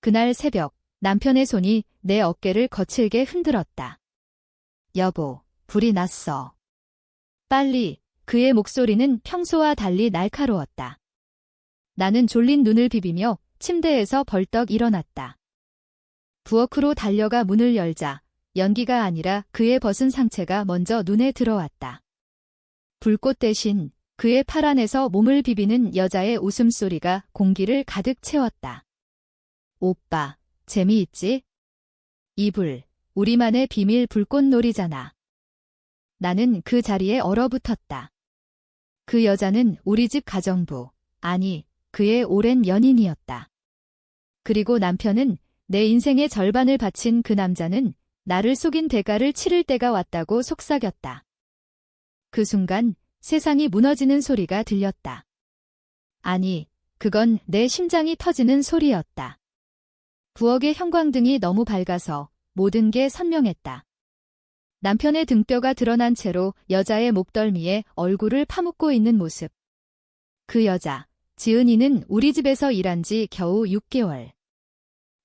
그날 새벽, 남편의 손이 내 어깨를 거칠게 흔들었다. 여보, 불이 났어. 빨리. 그의 목소리는 평소와 달리 날카로웠다. 나는 졸린 눈을 비비며 침대에서 벌떡 일어났다. 부엌으로 달려가 문을 열자 연기가 아니라 그의 벗은 상체가 먼저 눈에 들어왔다. 불꽃 대신 그의 팔 안에서 몸을 비비는 여자의 웃음소리가 공기를 가득 채웠다. 오빠, 재미있지? 이 불, 우리만의 비밀 불꽃놀이잖아. 나는 그 자리에 얼어붙었다. 그 여자는 우리 집 가정부, 아니, 그의 오랜 연인이었다. 그리고 남편은 내 인생의 절반을 바친 그 남자는 나를 속인 대가를 치를 때가 왔다고 속삭였다. 그 순간 세상이 무너지는 소리가 들렸다. 아니, 그건 내 심장이 터지는 소리였다. 부엌의 형광등이 너무 밝아서 모든 게 선명했다. 남편의 등뼈가 드러난 채로 여자의 목덜미에 얼굴을 파묻고 있는 모습. 그 여자, 지은이는 우리 집에서 일한 지 겨우 6개월.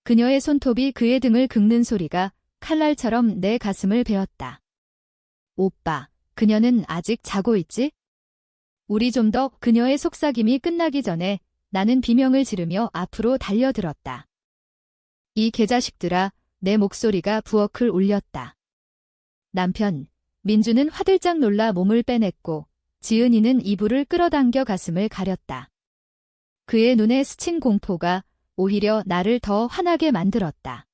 그녀의 손톱이 그의 등을 긁는 소리가 칼날처럼 내 가슴을 베었다. 오빠, 그녀는 아직 자고 있지? 우리 좀 더. 그녀의 속삭임이 끝나기 전에 나는 비명을 지르며 앞으로 달려들었다. 이 개자식들아, 내 목소리가 부엌을 울렸다. 남편, 민주는 화들짝 놀라 몸을 빼냈고 지은이는 이불을 끌어당겨 가슴을 가렸다. 그의 눈에 스친 공포가 오히려 나를 더 화나게 만들었다.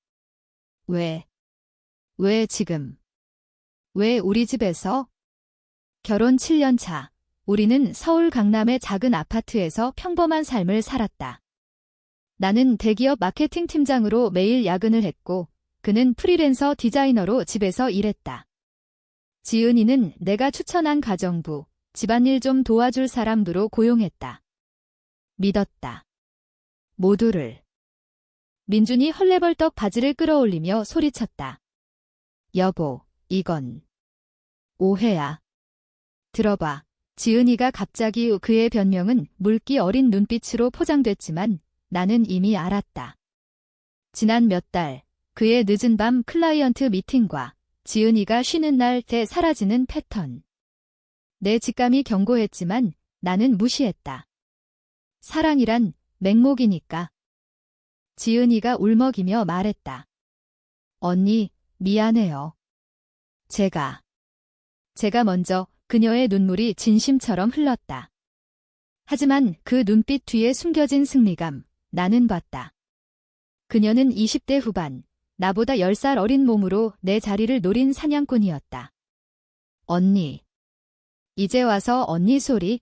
왜 지금? 왜 우리 집에서? 결혼 7년 차, 우리는 서울 강남의 작은 아파트에서 평범한 삶을 살았다. 나는 대기업 마케팅 팀장으로 매일 야근을 했고 그는 프리랜서 디자이너로 집에서 일했다. 지은이는 내가 추천한 가정부, 집안일 좀 도와줄 사람으로 고용했다. 믿었다. 모두를. 민준이 헐레벌떡 바지를 끌어올리며 소리쳤다. 여보, 이건 오해야. 들어봐. 지은이가 갑자기 그의 변명은 물기 어린 눈빛으로 포장됐지만 나는 이미 알았다. 지난 몇 달, 그의 늦은 밤 클라이언트 미팅과 지은이가 쉬는 날 때 사라지는 패턴. 내 직감이 경고했지만 나는 무시했다. 사랑이란 맹목이니까. 지은이가 울먹이며 말했다. 언니, 미안해요. 제가 먼저. 그녀의 눈물이 진심처럼 흘렀다. 하지만 그 눈빛 뒤에 숨겨진 승리감, 나는 봤다. 그녀는 20대 후반, 나보다 10살 어린 몸으로 내 자리를 노린 사냥꾼이었다. 언니. 이제 와서 언니 소리?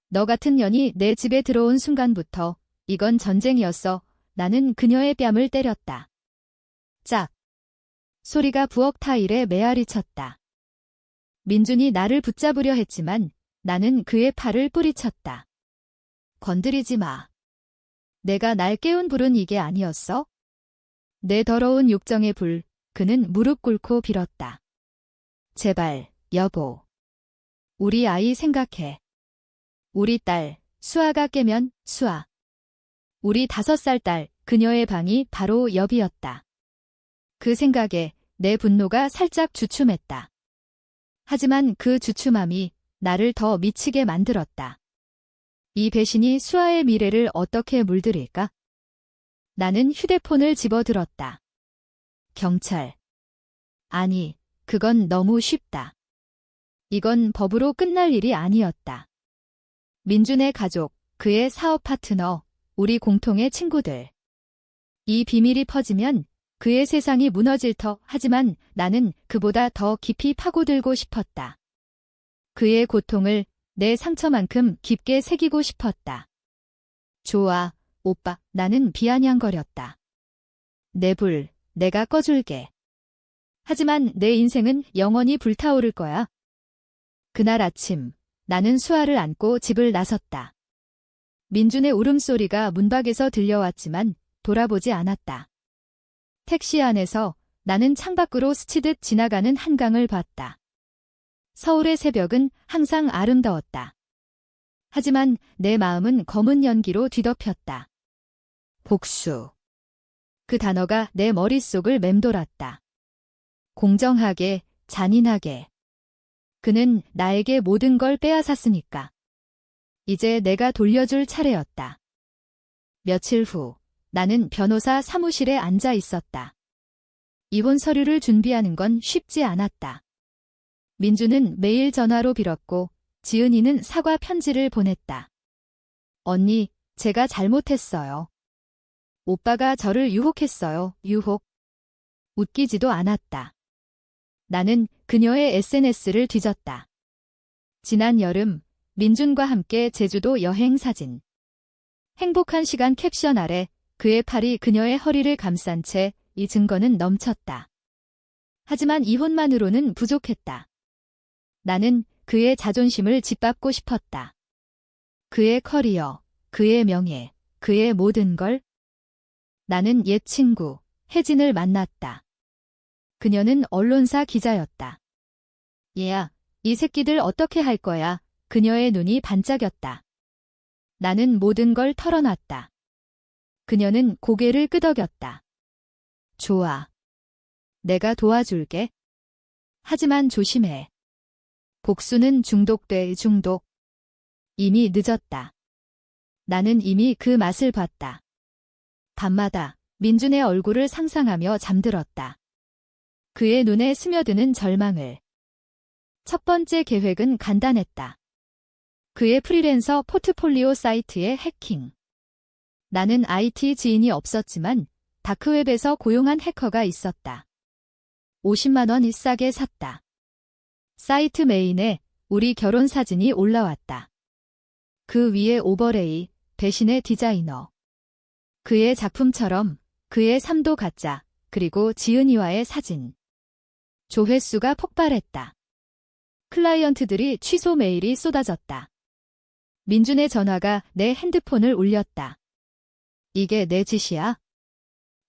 너 같은 년이 내 집에 들어온 순간부터 이건 전쟁이었어. 나는 그녀의 뺨을 때렸다. 짝. 소리가 부엌 타일에 메아리 쳤다. 민준이 나를 붙잡으려 했지만 나는 그의 팔을 뿌리쳤다. 건드리지 마. 내가 날 깨운 불은 이게 아니었어? 내 더러운 욕정의 불, 그는 무릎 꿇고 빌었다. 제발, 여보. 우리 아이 생각해. 우리 딸, 수아가 깨면, 수아. 우리 5살 딸, 그녀의 방이 바로 옆이었다. 그 생각에 내 분노가 살짝 주춤했다. 하지만 그 주춤함이 나를 더 미치게 만들었다. 이 배신이 수아의 미래를 어떻게 물들일까? 나는 휴대폰을 집어들었다. 경찰. 아니, 그건 너무 쉽다. 이건 법으로 끝날 일이 아니었다. 민준의 가족, 그의 사업 파트너, 우리 공통의 친구들. 이 비밀이 퍼지면 그의 세상이 무너질 터. 하지만 나는 그보다 더 깊이 파고들고 싶었다. 그의 고통을 내 상처만큼 깊게 새기고 싶었다. 좋아, 오빠. 나는 비아냥거렸다. 내 불, 내가 꺼줄게. 하지만 내 인생은 영원히 불타오를 거야. 그날 아침, 나는 수아를 안고 집을 나섰다. 민준의 울음소리가 문 밖에서 들려왔지만 돌아보지 않았다. 택시 안에서 나는 창밖으로 스치듯 지나가는 한강을 봤다. 서울의 새벽은 항상 아름다웠다. 하지만 내 마음은 검은 연기로 뒤덮였다. 복수. 그 단어가 내 머릿속을 맴돌았다. 공정하게, 잔인하게. 그는 나에게 모든 걸 빼앗았으니까. 이제 내가 돌려줄 차례였다. 며칠 후, 나는 변호사 사무실에 앉아 있었다. 이혼 서류를 준비하는 건 쉽지 않았다. 민주는 매일 전화로 빌었고, 지은이는 사과 편지를 보냈다. 언니, 제가 잘못했어요. 오빠가 저를 유혹했어요. 유혹. 웃기지도 않았다. 나는 그녀의 SNS를 뒤졌다. 지난 여름, 민준과 함께 제주도 여행 사진. 행복한 시간 캡션 아래 그의 팔이 그녀의 허리를 감싼 채 이 증거는 넘쳤다. 하지만 이혼만으로는 부족했다. 나는 그의 자존심을 짓밟고 싶었다. 그의 커리어, 그의 명예, 그의 모든 걸. 나는 옛 친구, 혜진을 만났다. 그녀는 언론사 기자였다. 얘야, 이 새끼들 어떻게 할 거야? 그녀의 눈이 반짝였다. 나는 모든 걸 털어놨다. 그녀는 고개를 끄덕였다. 좋아. 내가 도와줄게. 하지만 조심해. 복수는 중독돼. 중독. 이미 늦었다. 나는 이미 그 맛을 봤다. 밤마다 민준의 얼굴을 상상하며 잠들었다. 그의 눈에 스며드는 절망을. 첫 번째 계획은 간단했다. 그의 프리랜서 포트폴리오 사이트의 해킹. 나는 IT 지인이 없었지만 다크웹에서 고용한 해커가 있었다. 50만 원 싸게 샀다. 사이트 메인에 우리 결혼 사진이 올라왔다. 그 위에 오버레이, 배신의 디자이너. 그의 작품처럼 그의 삶도 가짜, 그리고 지은이와의 사진. 조회수가 폭발했다. 클라이언트들이 취소 메일이 쏟아졌다. 민준의 전화가 내 핸드폰을 울렸다. 이게 내 짓이야?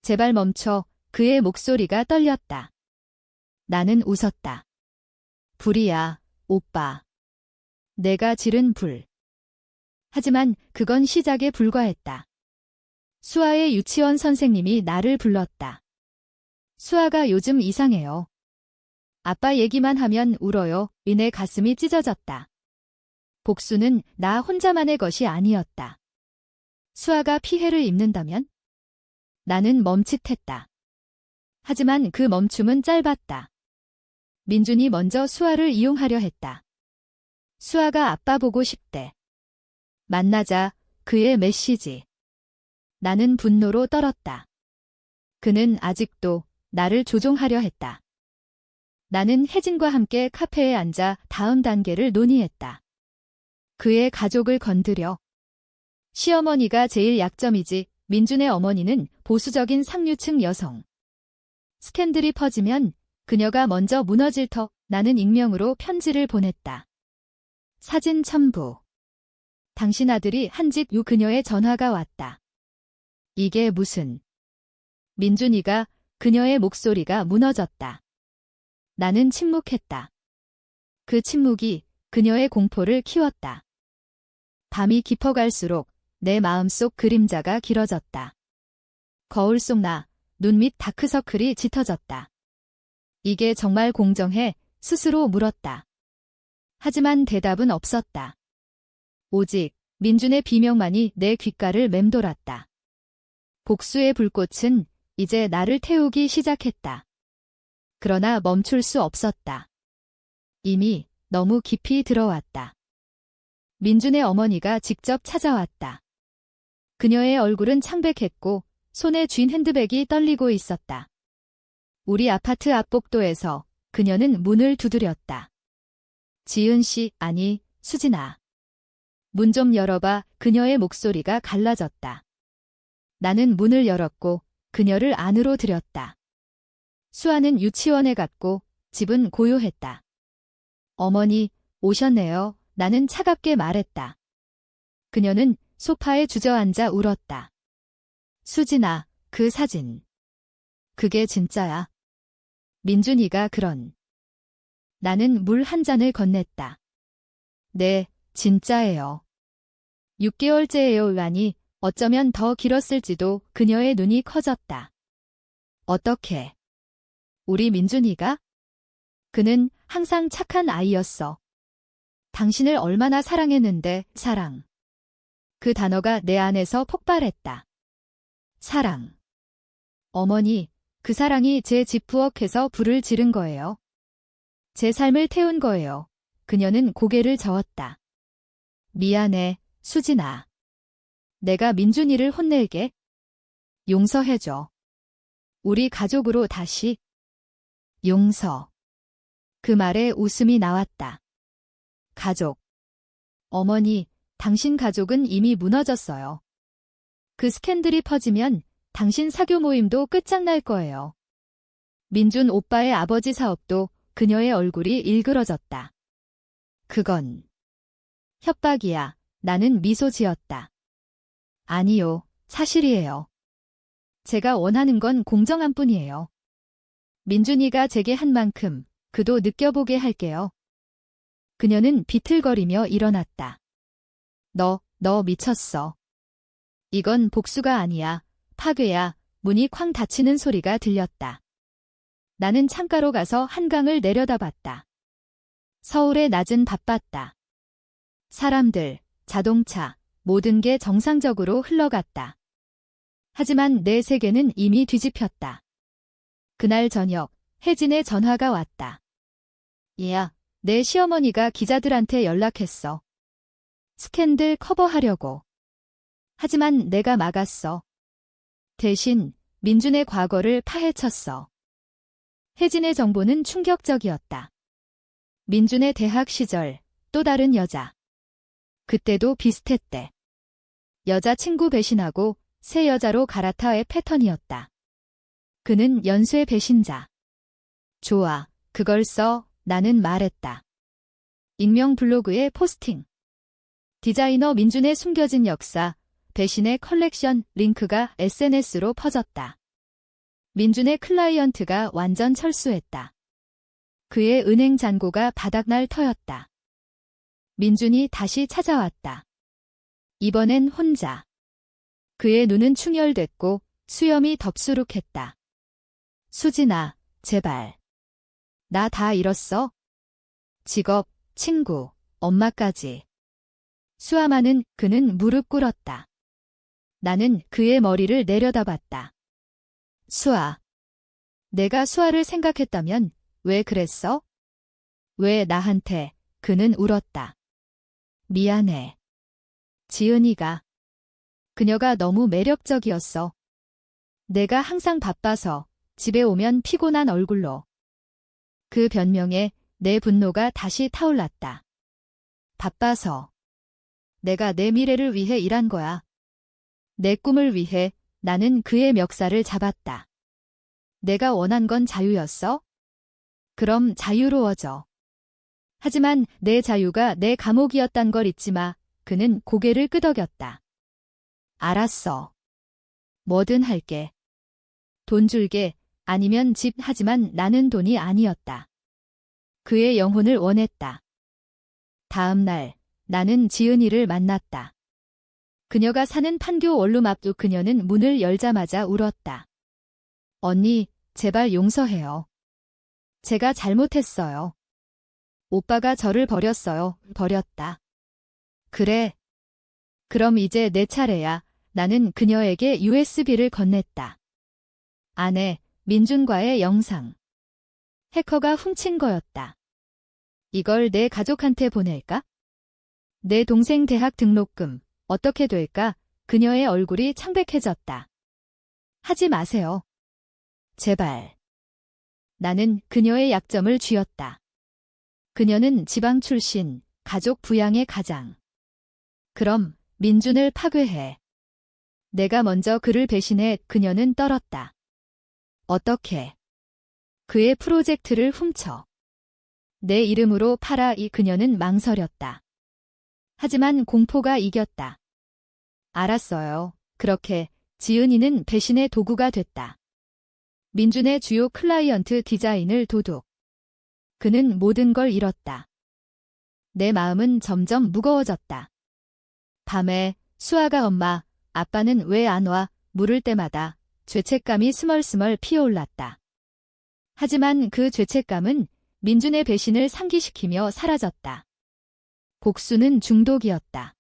제발 멈춰. 그의 목소리가 떨렸다. 나는 웃었다. 불이야, 오빠. 내가 지른 불. 하지만 그건 시작에 불과했다. 수아의 유치원 선생님이 나를 불렀다. 수아가 요즘 이상해요. 아빠 얘기만 하면 울어요. 내 가슴이 찢어졌다. 복수는 나 혼자만의 것이 아니었다. 수아가 피해를 입는다면? 나는 멈칫했다. 하지만 그 멈춤은 짧았다. 민준이 먼저 수아를 이용하려 했다. 수아가 아빠 보고 싶대. 만나자. 그의 메시지. 나는 분노로 떨었다. 그는 아직도 나를 조종하려 했다. 나는 혜진과 함께 카페에 앉아 다음 단계를 논의했다. 그의 가족을 건드려. 시어머니가 제일 약점이지. 민준의 어머니는 보수적인 상류층 여성. 스캔들이 퍼지면 그녀가 먼저 무너질 터. 나는 익명으로 편지를 보냈다. 사진 첨부. 당신 아들이 한 짓. 그녀의 전화가 왔다. 이게 무슨. 민준이가. 그녀의 목소리가 무너졌다. 나는 침묵했다. 그 침묵이 그녀의 공포를 키웠다. 밤이 깊어갈수록 내 마음속 그림자가 길어졌다. 거울 속 나, 눈 밑 다크서클이 짙어졌다. 이게 정말 공정해? 스스로 물었다. 하지만 대답은 없었다. 오직 민준의 비명만이 내 귓가를 맴돌았다. 복수의 불꽃은 이제 나를 태우기 시작했다. 그러나 멈출 수 없었다. 이미 너무 깊이 들어왔다. 민준의 어머니가 직접 찾아왔다. 그녀의 얼굴은 창백했고 손에 쥔 핸드백이 떨리고 있었다. 우리 아파트 앞 복도에서 그녀는 문을 두드렸다. 지은 씨, 아니, 수진아. 문 좀 열어봐. 그녀의 목소리가 갈라졌다. 나는 문을 열었고 그녀를 안으로 들였다. 수아는 유치원에 갔고 집은 고요했다. 어머니, 오셨네요. 나는 차갑게 말했다. 그녀는 소파에 주저앉아 울었다. 수진아, 그 사진. 그게 진짜야. 민준이가 그런. 나는 물 한 잔을 건넸다. 네, 진짜예요. 6개월째예요. 아니, 어쩌면 더 길었을지도. 그녀의 눈이 커졌다. 어떻게? 우리 민준이가? 그는 항상 착한 아이였어. 당신을 얼마나 사랑했는데, 사랑. 그 단어가 내 안에서 폭발했다. 사랑. 어머니, 그 사랑이 제 집 부엌에서 불을 지른 거예요. 제 삶을 태운 거예요. 그녀는 고개를 저었다. 미안해, 수진아. 내가 민준이를 혼낼게. 용서해줘. 우리 가족으로 다시. 용서. 그 말에 웃음이 나왔다. 가족. 어머니, 당신 가족은 이미 무너졌어요. 그 스캔들이 퍼지면 당신 사교 모임도 끝장날 거예요. 민준 오빠의 아버지 사업도 그녀의 얼굴이 일그러졌다. 그건 협박이야. 나는 미소 지었다. 아니요, 사실이에요. 제가 원하는 건 공정한 뿐이에요. 민준이가 제게 한 만큼 그도 느껴보게 할게요. 그녀는 비틀거리며 일어났다. 너 미쳤어. 이건 복수가 아니야. 파괴야. 문이 쾅 닫히는 소리가 들렸다. 나는 창가로 가서 한강을 내려다봤다. 서울의 낮은 바빴다. 사람들, 자동차, 모든 게 정상적으로 흘러갔다. 하지만 내 세계는 이미 뒤집혔다. 그날 저녁, 혜진의 전화가 왔다. 얘야, 내 시어머니가 기자들한테 연락했어. 스캔들 커버하려고. 하지만 내가 막았어. 대신 민준의 과거를 파헤쳤어. 혜진의 정보는 충격적이었다. 민준의 대학 시절, 또 다른 여자. 그때도 비슷했대. 여자친구 배신하고 새 여자로 갈아타의 패턴이었다. 그는 연쇄 배신자. 좋아, 그걸 써. 나는 말했다. 익명 블로그에 포스팅. 디자이너 민준의 숨겨진 역사, 배신의 컬렉션 링크가 SNS로 퍼졌다. 민준의 클라이언트가 완전 철수했다. 그의 은행 잔고가 바닥날 터였다. 민준이 다시 찾아왔다. 이번엔 혼자. 그의 눈은 충혈됐고 수염이 덥수룩했다. 수진아, 제발. 나 다 잃었어? 직업, 친구, 엄마까지. 수아마는 그는 무릎 꿇었다. 나는 그의 머리를 내려다봤다. 수아. 내가 수아를 생각했다면 왜 그랬어? 왜 나한테? 그는 울었다. 미안해. 지은이가. 그녀가 너무 매력적이었어. 내가 항상 바빠서 집에 오면 피곤한 얼굴로. 그 변명에 내 분노가 다시 타올랐다. 바빠서. 내가 내 미래를 위해 일한 거야. 내 꿈을 위해 나는 그의 멱살을 잡았다. 내가 원한 건 자유였어? 그럼 자유로워져. 하지만 내 자유가 내 감옥이었단 걸 잊지 마. 그는 고개를 끄덕였다. 알았어. 뭐든 할게. 돈 줄게. 아니면 집. 하지만 나는 돈이 아니었다. 그의 영혼을 원했다. 다음 날 나는 지은이를 만났다. 그녀가 사는 판교 원룸 앞. 그녀는 문을 열자마자 울었다. 언니, 제발 용서해요. 제가 잘못했어요. 오빠가 저를 버렸어요. 버렸다. 그래. 그럼 이제 내 차례야. 나는 그녀에게 USB를 건넸다. 안에 민준과의 영상. 해커가 훔친 거였다. 이걸 내 가족한테 보낼까? 내 동생 대학 등록금 어떻게 될까? 그녀의 얼굴이 창백해졌다. 하지 마세요. 제발. 나는 그녀의 약점을 쥐었다. 그녀는 지방 출신, 가족 부양의 가장. 그럼 민준을 파괴해. 내가 먼저 그를 배신해. 그녀는 떨었다. 어떻게? 그의 프로젝트를 훔쳐. 내 이름으로 팔아. 그녀는 망설였다. 하지만 공포가 이겼다. 알았어요. 그렇게 지은이는 배신의 도구가 됐다. 민준의 주요 클라이언트 디자인을 도둑. 그는 모든 걸 잃었다. 내 마음은 점점 무거워졌다. 밤에 수아가 엄마, 아빠는 왜 안 와? 물을 때마다 죄책감이 스멀스멀 피어올랐다. 하지만 그 죄책감은 민준의 배신을 상기시키며 사라졌다. 복수는 중독이었다.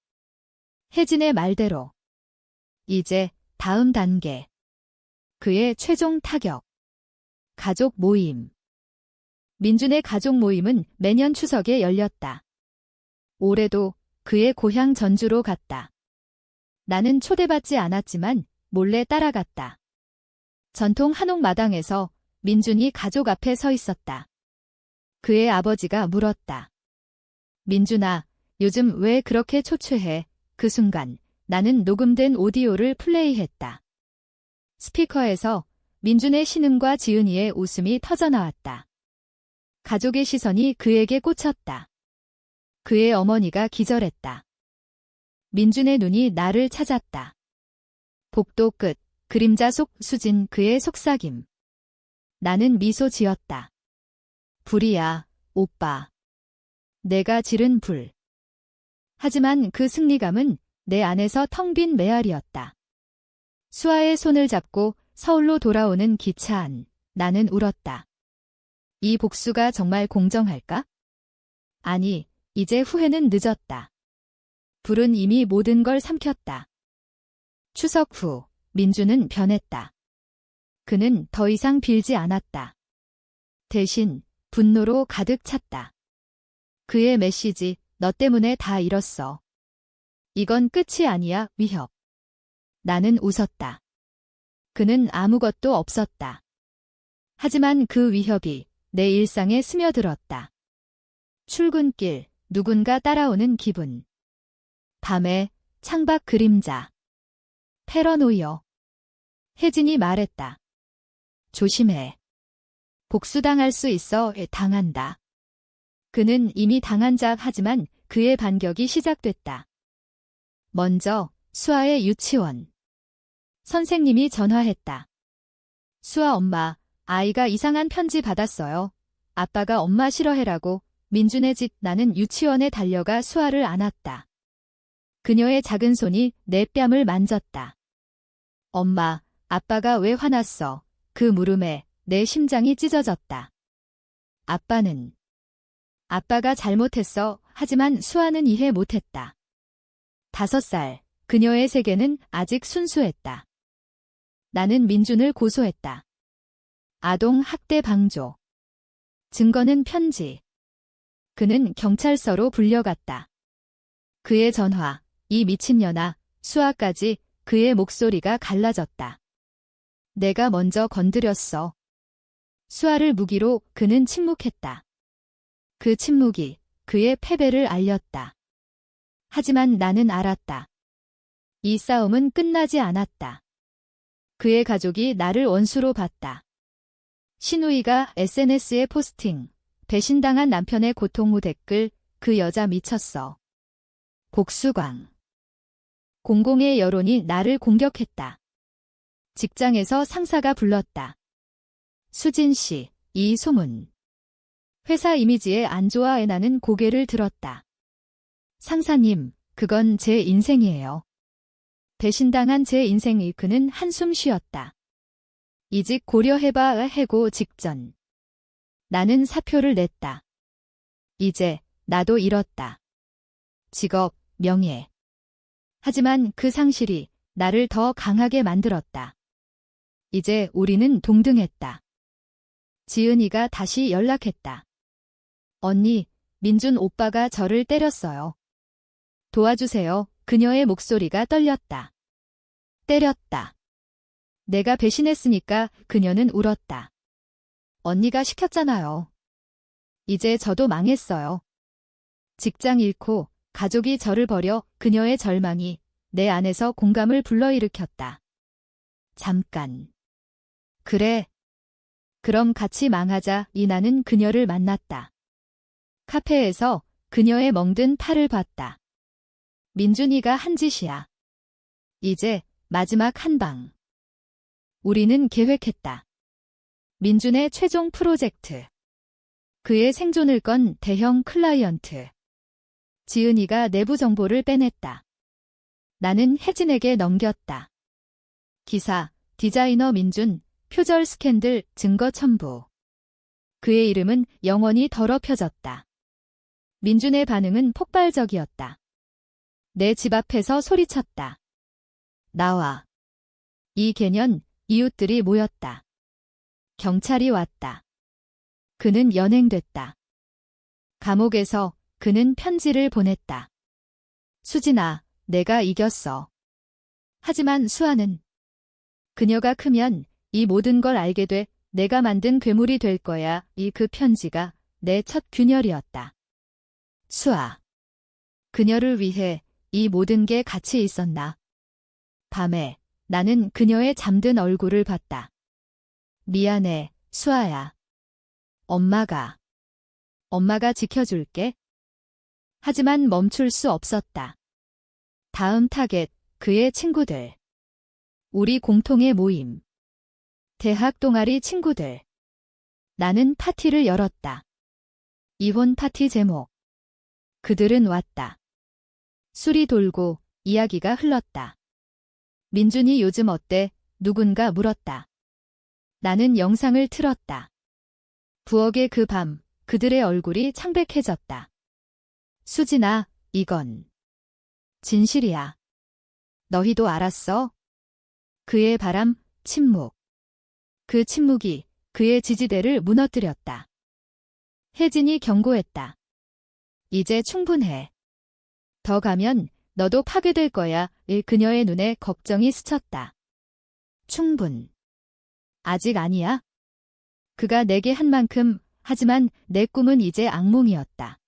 혜진의 말대로. 이제 다음 단계. 그의 최종 타격. 가족 모임. 민준의 가족 모임은 매년 추석에 열렸다. 올해도 그의 고향 전주로 갔다. 나는 초대받지 않았지만 몰래 따라갔다. 전통 한옥 마당에서 민준이 가족 앞에 서 있었다. 그의 아버지가 물었다. 민준아, 요즘 왜 그렇게 초췌해? 그 순간 나는 녹음된 오디오를 플레이했다. 스피커에서 민준의 신음과 지은이의 웃음이 터져나왔다. 가족의 시선이 그에게 꽂혔다. 그의 어머니가 기절했다. 민준의 눈이 나를 찾았다. 복도 끝, 그림자 속 수진 그의 속삭임. 나는 미소 지었다. 불이야, 오빠. 내가 지른 불. 하지만 그 승리감은 내 안에서 텅 빈 메아리였다. 수아의 손을 잡고 서울로 돌아오는 기차 안, 나는 울었다. 이 복수가 정말 공정할까? 아니, 이제 후회는 늦었다. 불은 이미 모든 걸 삼켰다. 추석 후, 민준은 변했다. 그는 더 이상 빌지 않았다. 대신 분노로 가득 찼다. 그의 메시지, 너 때문에 다 잃었어. 이건 끝이 아니야, 위협. 나는 웃었다. 그는 아무것도 없었다. 하지만 그 위협이 내 일상에 스며들었다. 출근길, 누군가 따라오는 기분. 밤에 창밖 그림자. 패러노이어. 혜진이 말했다. 조심해. 복수당할 수 있어. 당한다. 그는 이미 당한 자 하지만 그의 반격이 시작됐다. 먼저 수아의 유치원. 선생님이 전화했다. 수아 엄마, 아이가 이상한 편지 받았어요. 아빠가 엄마 싫어해라고. 민준의 집. 나는 유치원에 달려가 수아를 안았다. 그녀의 작은 손이 내 뺨을 만졌다. 엄마, 아빠가 왜 화났어? 그 물음에 내 심장이 찢어졌다. 아빠가 잘못했어. 하지만 수아는 이해 못했다. 5살, 그녀의 세계는 아직 순수했다. 나는 민준을 고소했다. 아동 학대 방조. 증거는 편지. 그는 경찰서로 불려갔다. 그의 전화, 이 미친년아, 수아까지. 그의 목소리가 갈라졌다. 내가 먼저 건드렸어. 수아를 무기로. 그는 침묵했다. 그 침묵이 그의 패배를 알렸다. 하지만 나는 알았다. 이 싸움은 끝나지 않았다. 그의 가족이 나를 원수로 봤다. 신우이가 SNS에 포스팅. 배신당한 남편의 고통 후 댓글. 그 여자 미쳤어. 복수광. 공공의 여론이 나를 공격했다. 직장에서 상사가 불렀다. 수진 씨, 이 소문. 회사 이미지에 안 좋아해. 나는 고개를 들었다. 상사님, 그건 제 인생이에요. 배신당한 제 인생이. 그는 한숨 쉬었다. 이직 고려해봐. 해고 직전. 나는 사표를 냈다. 이제 나도 잃었다. 직업, 명예. 하지만 그 상실이 나를 더 강하게 만들었다. 이제 우리는 동등했다. 지은이가 다시 연락했다. 언니, 민준 오빠가 저를 때렸어요. 도와주세요. 그녀의 목소리가 떨렸다. 때렸다. 내가 배신했으니까. 그녀는 울었다. 언니가 시켰잖아요. 이제 저도 망했어요. 직장 잃고 가족이 저를 버려. 그녀의 절망이 내 안에서 공감을 불러일으켰다. 잠깐. 그래. 그럼 같이 망하자. 나는 그녀를 만났다. 카페에서 그녀의 멍든 팔을 봤다. 민준이가 한 짓이야. 이제 마지막 한 방. 우리는 계획했다. 민준의 최종 프로젝트. 그의 생존을 건 대형 클라이언트. 지은이가 내부 정보를 빼냈다. 나는 혜진에게 넘겼다. 기사, 디자이너 민준, 표절 스캔들 증거 첨부. 그의 이름은 영원히 더럽혀졌다. 민준의 반응은 폭발적이었다. 내 집 앞에서 소리쳤다. 나와. 이 개년 이웃들이 모였다. 경찰이 왔다. 그는 연행됐다. 감옥에서 그는 편지를 보냈다. 수진아, 내가 이겼어. 하지만 수아는 그녀가 크면 이 모든 걸 알게 돼 내가 만든 괴물이 될 거야. 그 편지가 내 첫 균열이었다. 수아. 그녀를 위해 이 모든 게 가치 있었나? 밤에 나는 그녀의 잠든 얼굴을 봤다. 미안해, 수아야. 엄마가 지켜줄게. 하지만 멈출 수 없었다. 다음 타겟, 그의 친구들. 우리 공통의 모임. 대학 동아리 친구들. 나는 파티를 열었다. 이혼 파티 제목. 그들은 왔다. 술이 돌고 이야기가 흘렀다. 민준이 요즘 어때? 누군가 물었다. 나는 영상을 틀었다. 부엌의 그 밤, 그들의 얼굴이 창백해졌다. 수진아, 이건 진실이야. 너희도 알았어? 그의 바람, 침묵. 그 침묵이 그의 지지대를 무너뜨렸다. 혜진이 경고했다. 이제 충분해. 더 가면 너도 파괴될 거야. 그녀의 눈에 걱정이 스쳤다. 충분. 아직 아니야. 그가 내게 한 만큼, 하지만 내 꿈은 이제 악몽이었다.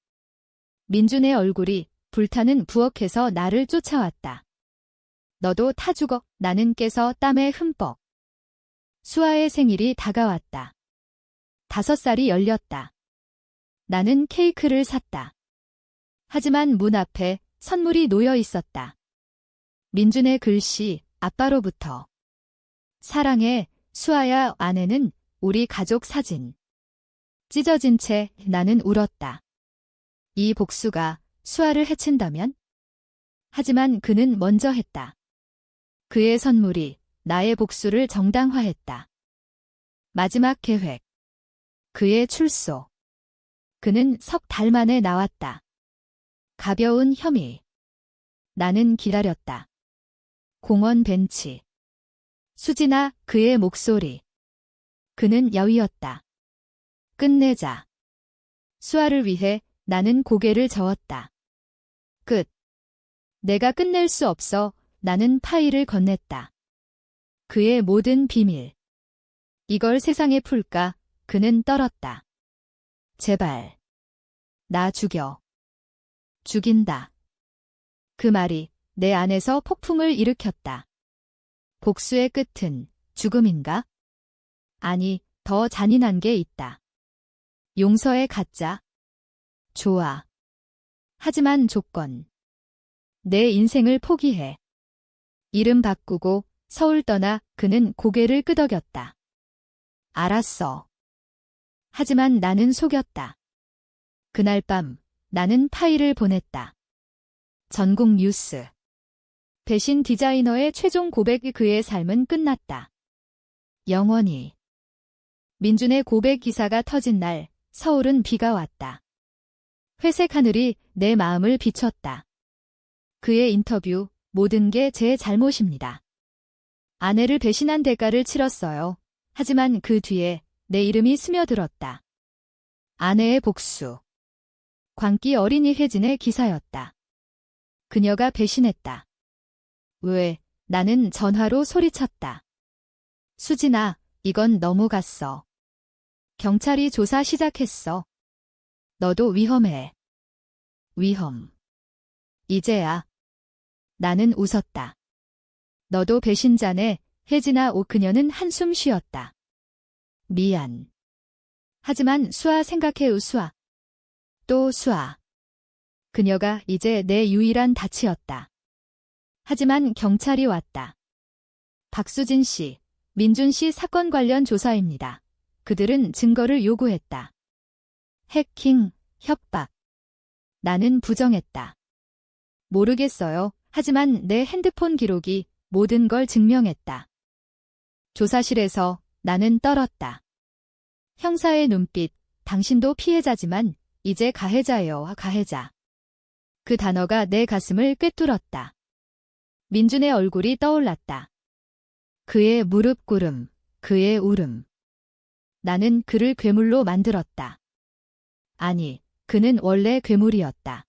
민준의 얼굴이 불타는 부엌에서 나를 쫓아왔다. 너도 타 죽어. 나는 깨서 땀에 흠뻑. 수아의 생일이 다가왔다. 5살이 열렸다. 나는 케이크를 샀다. 하지만 문 앞에 선물이 놓여 있었다. 민준의 글씨, 아빠로부터. 사랑해, 수아야. 안에는 우리 가족 사진. 찢어진 채 나는 울었다. 이 복수가 수아를 해친다면? 하지만 그는 먼저 했다. 그의 선물이 나의 복수를 정당화했다. 마지막 계획. 그의 출소. 그는 석 달 만에 나왔다. 가벼운 혐의. 나는 기다렸다. 공원 벤치. 수진아, 그의 목소리. 그는 여위었다. 끝내자. 수아를 위해 나는 고개를 저었다. 끝. 내가 끝낼 수 없어. 나는 파일을 건넸다. 그의 모든 비밀. 이걸 세상에 풀까? 그는 떨었다. 제발. 나 죽여. 죽인다. 그 말이 내 안에서 폭풍을 일으켰다. 복수의 끝은 죽음인가? 아니, 더 잔인한 게 있다. 용서의 가짜. 좋아. 하지만 조건. 내 인생을 포기해. 이름 바꾸고 서울 떠나. 그는 고개를 끄덕였다. 알았어. 하지만 나는 속였다. 그날 밤 나는 파일을 보냈다. 전국 뉴스. 배신 디자이너의 최종 고백. 그의 삶은 끝났다. 영원히. 민준의 고백 기사가 터진 날 서울은 비가 왔다. 회색 하늘이 내 마음을 비췄다. 그의 인터뷰. 모든 게 제 잘못입니다. 아내를 배신한 대가를 치렀어요. 하지만 그 뒤에 내 이름이 스며들었다. 아내의 복수. 광기 어린이 혜진의 기사였다. 그녀가 배신했다. 왜? 나는 전화로 소리쳤다. 수진아, 이건 너무 갔어. 경찰이 조사 시작했어. 너도 위험해. 위험. 이제야. 나는 웃었다. 너도 배신자네. 혜진아. 그녀는 한숨 쉬었다. 미안. 하지만 수아 생각해. 수아. 또 수아. 그녀가 이제 내 유일한 다치였다. 하지만 경찰이 왔다. 박수진 씨, 민준 씨 사건 관련 조사입니다. 그들은 증거를 요구했다. 해킹, 협박. 나는 부정했다. 모르겠어요. 하지만 내 핸드폰 기록이 모든 걸 증명했다. 조사실에서 나는 떨었다. 형사의 눈빛, 당신도 피해자지만 이제 가해자예요, 가해자. 그 단어가 내 가슴을 꿰뚫었다. 민준의 얼굴이 떠올랐다. 그의 무릎 꿇음, 그의 울음. 나는 그를 괴물로 만들었다. 아니, 그는 원래 괴물이었다.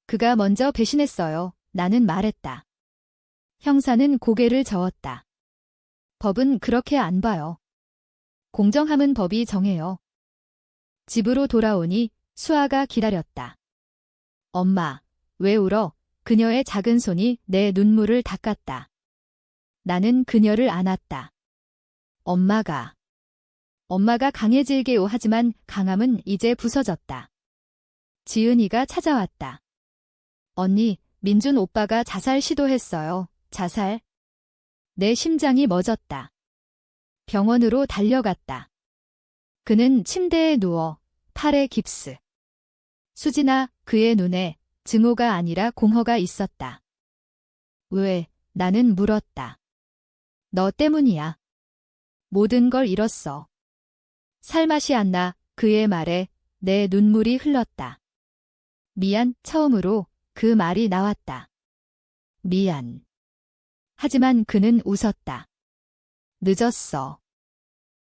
그가 먼저 배신했어요. 나는 말했다. 형사는 고개를 저었다. 법은 그렇게 안 봐요. 공정함은 법이 정해요. 집으로 돌아오니 수아가 기다렸다. 엄마, 왜 울어? 그녀의 작은 손이 내 눈물을 닦았다. 나는 그녀를 안았다. 엄마가 강해질게요. 하지만 강함은 이제 부서졌다. 지은이가 찾아왔다. 언니, 민준 오빠가 자살 시도했어요. 자살? 내 심장이 멎었다. 병원으로 달려갔다. 그는 침대에 누워 팔에 깁스. 수진아, 그의 눈에 증오가 아니라 공허가 있었다. 왜? 나는 물었다. 너 때문이야. 모든 걸 잃었어. 살맛이 안 나. 그의 말에 내 눈물이 흘렀다. 미안, 처음으로 그 말이 나왔다. 미안. 하지만 그는 웃었다. 늦었어.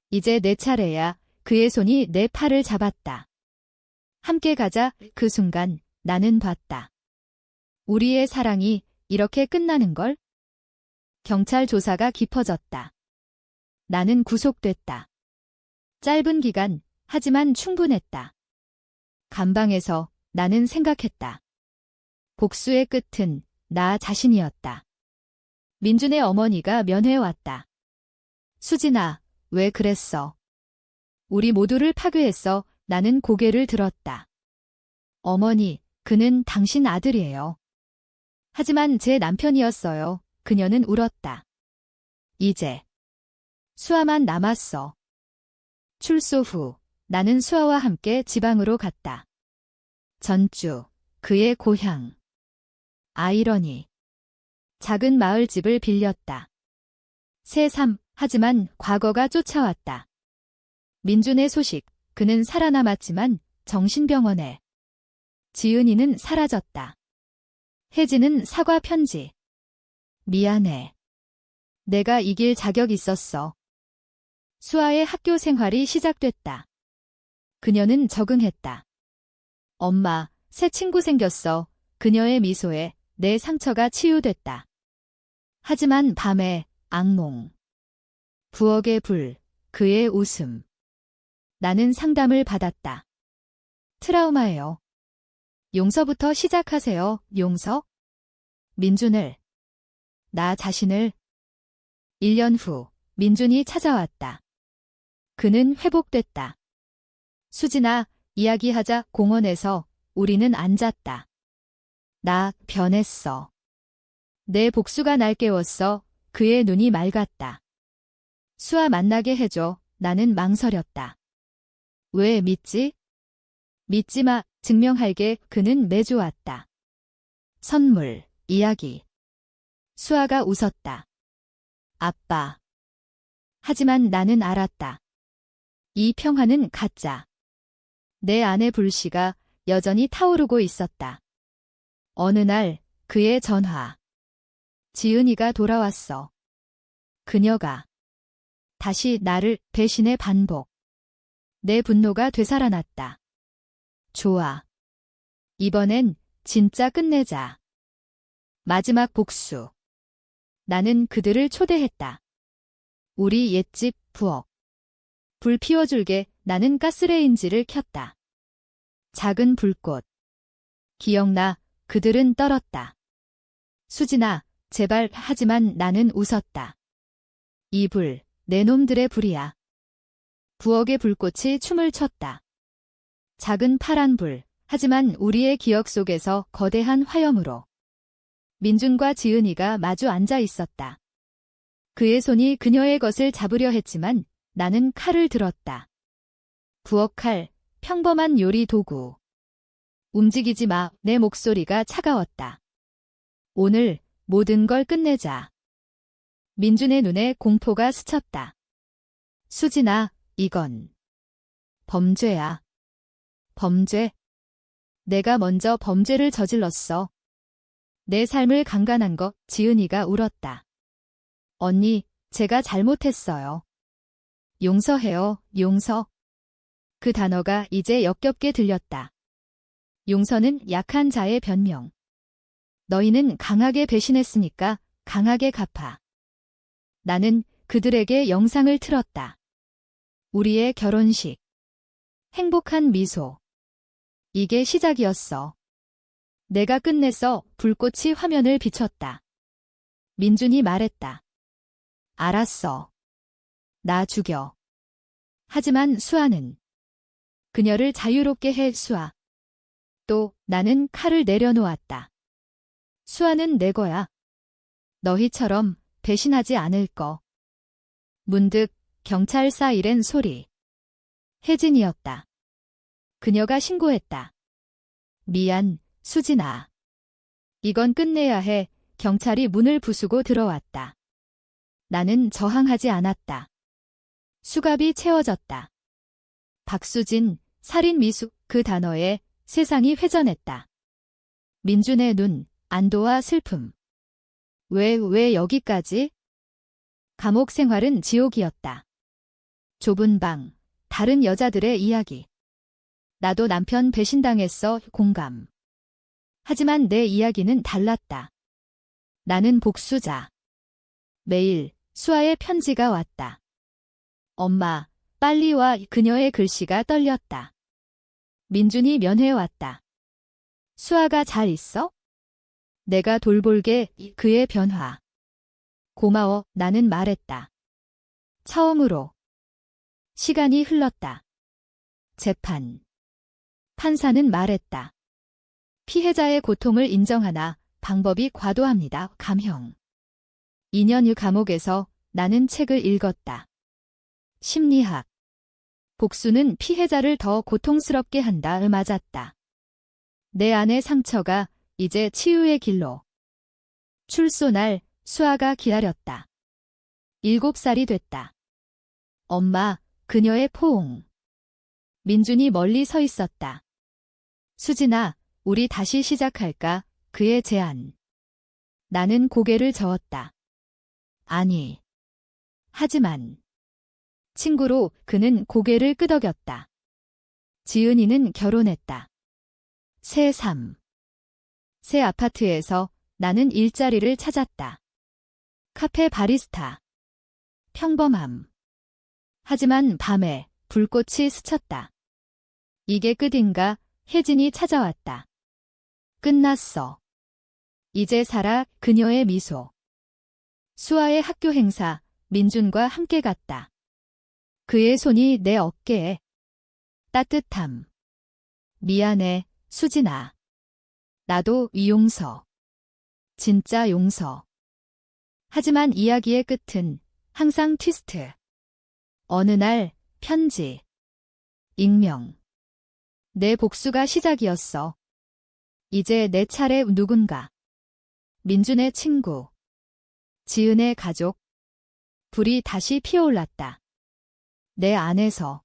이제 내 차례야. 그의 손이 내 팔을 잡았다. 함께 가자. 그 순간 나는 봤다. 우리의 사랑이 이렇게 끝나는 걸? 경찰 조사가 깊어졌다. 나는 구속됐다. 짧은 기간, 하지만 충분했다. 감방에서 나는 생각했다. 복수의 끝은 나 자신이었다. 민준의 어머니가 면회왔다. 수진아, 왜 그랬어? 우리 모두를 파괴했어. 나는 고개를 들었다. 어머니, 그는 당신 아들이에요. 하지만 제 남편이었어요. 그녀는 울었다. 이제 수아만 남았어. 출소 후 나는 수아와 함께 지방으로 갔다. 전주, 그의 고향. 아이러니. 작은 마을집을 빌렸다. 새삼, 하지만 과거가 쫓아왔다. 민준의 소식, 그는 살아남았지만 정신병원에. 지은이는 사라졌다. 혜진은 사과 편지. 미안해. 내가 이길 자격 있었어. 수아의 학교 생활이 시작됐다. 그녀는 적응했다. 엄마, 새 친구 생겼어. 그녀의 미소에 내 상처가 치유됐다. 하지만 밤에 악몽. 부엌의 불, 그의 웃음. 나는 상담을 받았다. 트라우마예요. 용서부터 시작하세요. 용서? 민준을. 나 자신을. 1년 후 민준이 찾아왔다. 그는 회복됐다. 수진아, 이야기하자. 공원에서 우리는 앉았다. 나 변했어. 내 복수가 날 깨웠어. 그의 눈이 맑았다. 수아 만나게 해줘. 나는 망설였다. 왜 믿지? 믿지 마. 증명할게. 그는 매주 왔다. 선물, 이야기. 수아가 웃었다. 아빠. 하지만 나는 알았다. 이 평화는 가짜. 내 안의 불씨가 여전히 타오르고 있었다. 어느 날 그의 전화. 지은이가 돌아왔어. 그녀가 다시 나를 배신의 반복. 내 분노가 되살아났다. 좋아. 이번엔 진짜 끝내자. 마지막 복수. 나는 그들을 초대했다. 우리 옛집 부엌. 불 피워줄게. 나는 가스레인지를 켰다. 작은 불꽃. 기억나. 그들은 떨었다. 수진아, 제발. 하지만 나는 웃었다. 이 불, 내 놈들의 불이야. 부엌의 불꽃이 춤을 췄다. 작은 파란 불, 하지만 우리의 기억 속에서 거대한 화염으로. 민준과 지은이가 마주 앉아 있었다. 그의 손이 그녀의 것을 잡으려 했지만 나는 칼을 들었다. 부엌칼, 평범한 요리 도구. 움직이지 마. 내 목소리가 차가웠다. 오늘 모든 걸 끝내자. 민준의 눈에 공포가 스쳤다. 수진아, 이건 범죄야. 범죄. 내가 먼저 범죄를 저질렀어. 내 삶을 강간한 거. 지은이가 울었다. 언니, 제가 잘못했어요. 용서해요, 용서. 그 단어가 이제 역겹게 들렸다. 용서는 약한 자의 변명. 너희는 강하게 배신했으니까 강하게 갚아. 나는 그들에게 영상을 틀었다. 우리의 결혼식. 행복한 미소. 이게 시작이었어. 내가 끝내서 불꽃이 화면을 비췄다. 민준이 말했다. 알았어. 나 죽여. 하지만 수아는 그녀를 자유롭게 해. 수아. 또 나는 칼을 내려놓았다. 수아는 내 거야. 너희처럼 배신하지 않을 거. 문득 경찰 사이렌 소리. 혜진이었다. 그녀가 신고했다. 미안, 수진아. 이건 끝내야 해. 경찰이 문을 부수고 들어왔다. 나는 저항하지 않았다. 수갑이 채워졌다. 박수진, 살인 미수. 그 단어에 세상이 회전했다. 민준의 눈, 안도와 슬픔. 왜 여기까지? 감옥 생활은 지옥이었다. 좁은 방, 다른 여자들의 이야기. 나도 남편 배신당했어. 공감. 하지만 내 이야기는 달랐다. 나는 복수자. 매일 수아의 편지가 왔다. 엄마, 빨리 와. 그녀의 글씨가 떨렸다. 민준이 면회왔다. 수아가 잘 있어? 내가 돌볼게. 그의 변화. 고마워. 나는 말했다. 처음으로. 시간이 흘렀다. 재판. 판사는 말했다. 피해자의 고통을 인정하나 방법이 과도합니다. 감형. 2년 후 감옥에서 나는 책을 읽었다. 심리학. 복수는 피해자를 더 고통스럽게 한다. 맞았다. 내 안의 상처가 이제 치유의 길로. 출소 날 수아가 기다렸다. 7살이 됐다. 엄마, 그녀의 포옹. 민준이 멀리 서 있었다. 수진아, 우리 다시 시작할까? 그의 제안. 나는 고개를 저었다. 아니. 하지만. 친구로 그는 고개를 끄덕였다. 지은이는 결혼했다. 새 삶. 새 아파트에서 나는 일자리를 찾았다. 카페 바리스타. 평범함. 하지만 밤에 불꽃이 스쳤다. 이게 끝인가? 혜진이 찾아왔다. 끝났어. 이제 살아. 그녀의 미소. 수아의 학교 행사, 민준과 함께 갔다. 그의 손이 내 어깨에. 따뜻함. 미안해, 수진아. 나도 용서. 진짜 용서. 하지만 이야기의 끝은 항상 트위스트. 어느 날 편지. 익명. 내 복수가 시작이었어. 이제 내 차례. 누군가. 민준의 친구. 지은의 가족. 불이 다시 피어올랐다. 내 안에서.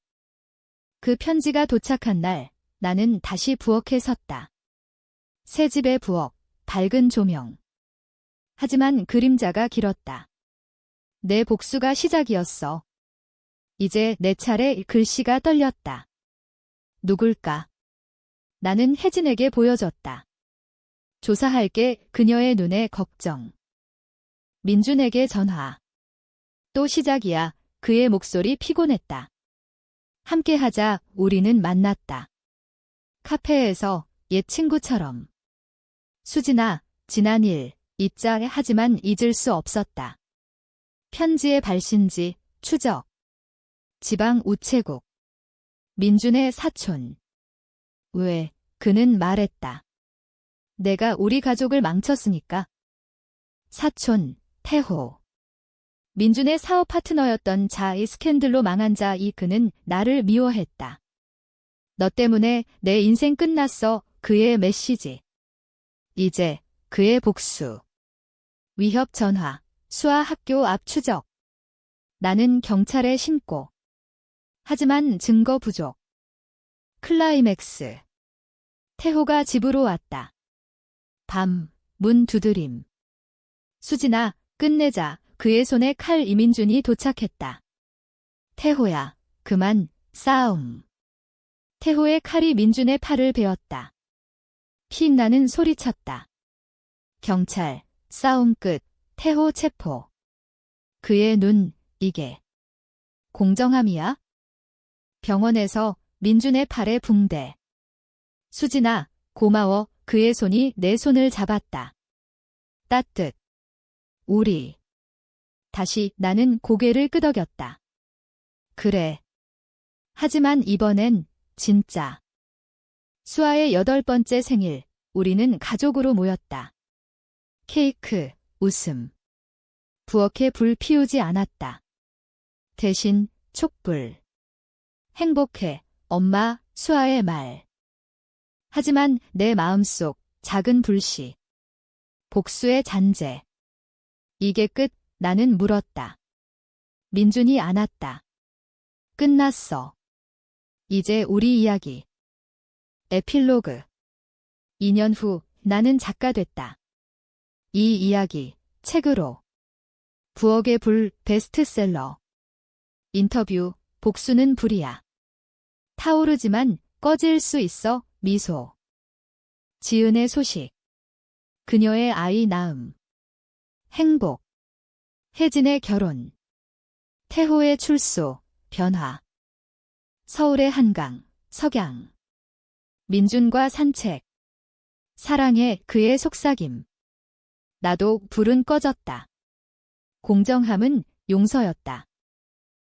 그 편지가 도착한 날 나는 다시 부엌에 섰다. 새 집의 부엌, 밝은 조명. 하지만 그림자가 길었다. 내 복수가 시작이었어. 이제 내 차례. 글씨가 떨렸다. 누굴까? 나는 혜진에게 보여줬다. 조사할게. 그녀의 눈에 걱정. 민준에게 전화. 또 시작이야. 그의 목소리 피곤했다. 함께하자. 우리는 만났다. 카페에서 옛 친구처럼. 수진아, 지난 일 잊자. 하지만 잊을 수 없었다. 편지의 발신지, 추적. 지방 우체국. 민준의 사촌. 왜? 그는 말했다. 내가 우리 가족을 망쳤으니까. 사촌, 태호. 민준의 사업 파트너였던 자의 스캔들로 망한 자이. 그는 나를 미워했다. 너 때문에 내 인생 끝났어. 그의 메시지. 이제 그의 복수. 위협 전화. 수아 학교 앞 추적. 나는 경찰에 신고. 하지만 증거 부족. 클라이맥스. 태호가 집으로 왔다. 밤, 문 두드림. 수진아, 끝내자. 그의 손에 칼. 이민준이 도착했다. 태호야, 그만, 싸움. 태호의 칼이 민준의 팔을 베었다. 피 나는 소리쳤다. 경찰, 싸움 끝. 태호 체포. 그의 눈, 이게 공정함이야? 병원에서 민준의 팔에 붕대. 수진아, 고마워. 그의 손이 내 손을 잡았다. 따뜻. 우리. 다시 나는 고개를 끄덕였다. 그래. 하지만 이번엔 진짜. 수아의 8번째 생일. 우리는 가족으로 모였다. 케이크, 웃음. 부엌에 불 피우지 않았다. 대신 촛불. 행복해, 엄마. 수아의 말. 하지만 내 마음속 작은 불씨. 복수의 잔재. 이게 끝? 나는 물었다. 민준이 안았다. 끝났어. 이제 우리 이야기. 에필로그. 2년 후 나는 작가 됐다. 이 이야기 책으로. 부엌의 불 베스트셀러. 인터뷰. 복수는 불이야. 타오르지만 꺼질 수 있어. 미소. 지은의 소식. 그녀의 아이 낳음. 행복. 혜진의 결혼. 태호의 출소. 변화. 서울의 한강. 석양. 민준과 산책. 사랑해. 그의 속삭임. 나도 불은 꺼졌다. 공정함은 용서였다.